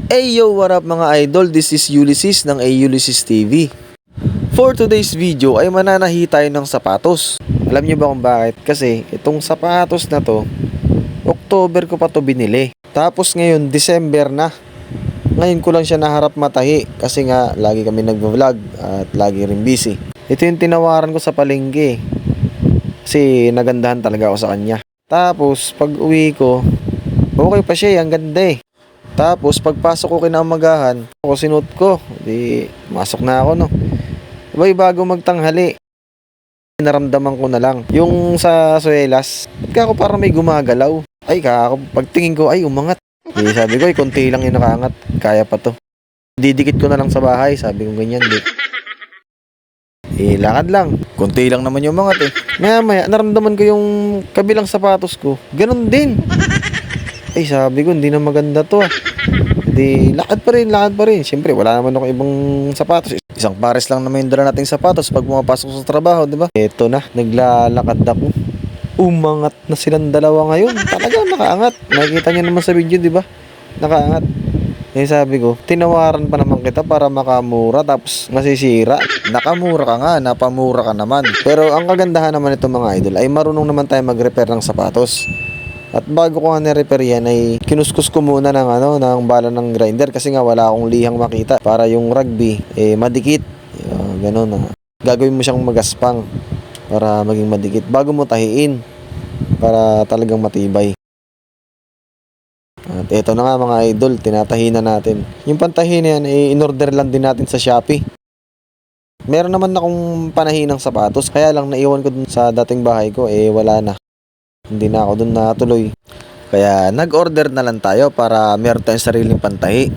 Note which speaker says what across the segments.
Speaker 1: Hey yo, what up mga idol? This is Ulysses ng Ulysses TV. For today's video ay mananahi tayo ng sapatos. Alam niyo ba kung bakit? Kasi itong sapatos na to, October ko pa to binili. Tapos ngayon, December na. Ngayon ko lang siya naharap matahi kasi nga lagi kami nagvo-vlog at lagi rin busy. Ito yung tinawaran ko sa palengke kasi nagandahan talaga ako sa kanya. Tapos pag uwi ko, okay pa siya, ang ganda eh. Tapos pagpasok ko kinaumagahan, ako sinuot ko, di masok na ako no. Sabay bago magtanghali, naramdaman ko na lang yung sa suelas. Ba't ka ako parang may gumagalaw? Ay kako, pagtingin ko ay umangat. Sabi ko ay konti lang yung nakaangat, kaya pa to. Didikit ko na lang sa bahay, sabi ko ganyan di. Lakad lang, konti lang naman yung umangat eh. Maya maya naramdaman ko yung kabilang sapatos ko, ganun din. Ay sabi ko hindi na maganda to ah. Di, lakad pa rin. Siyempre, wala naman ako ibang sapatos. Isang pares lang naman yung dala nating sapatos pag pumapasok sa trabaho, di ba? Eto na, naglalakad ako. Umangat na silang dalawa ngayon. Talaga nakaangat. Nakikita niyo naman sa video, di ba? Nakaangat. Eh sabi ko, tinawaran pa naman kita para makamura tapos masisira. Nakamura ka nga, napamura ka naman. Pero ang kagandahan naman itong mga idol ay marunong naman tayo mag-repair ng sapatos. At bago ko nga ni-repair yan ay kinuskus ko muna ng bala ng grinder kasi nga wala akong lihang makita para yung rugby madikit. Ganun na. Gagawin mo siyang magaspang para maging madikit bago mo tahiin para talagang matibay. At eto na nga mga idol, tinatahi na natin. Yung pantahi na yan in-order lang din natin sa Shopee. Meron naman akong panahi ng sapatos kaya lang naiwan ko dun sa dating bahay ko wala na. Hindi na ako dun natuloy. Kaya nag-order na lang tayo para meron tayong sariling pantahi.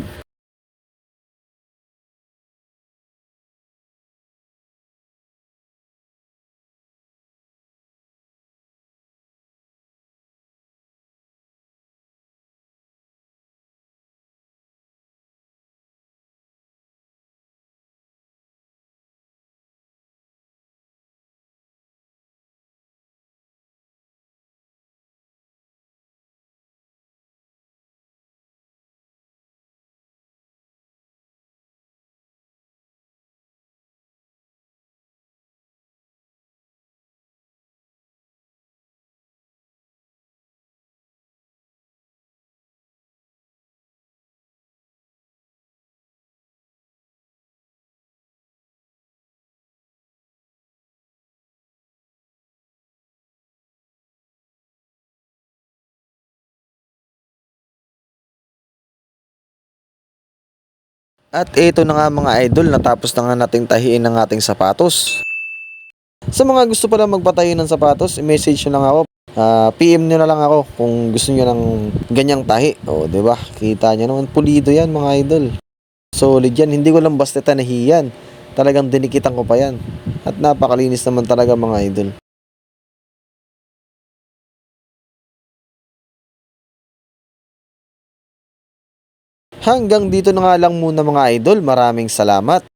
Speaker 1: At ito na nga mga idol, natapos na nga nating tahiin ng ating sapatos. Sa mga gusto pala magpatahi ng sapatos, i-message nyo lang ako. PM nyo na lang ako kung gusto nyo ng ganyang tahi. O, diba? Kita nyo naman, pulido yan mga idol. Solid yan, hindi ko lang basta tanahiyan. Talagang dinikitan ko pa yan. At napakalinis naman talaga mga idol. Hanggang dito na nga lang muna mga idol. Maraming salamat.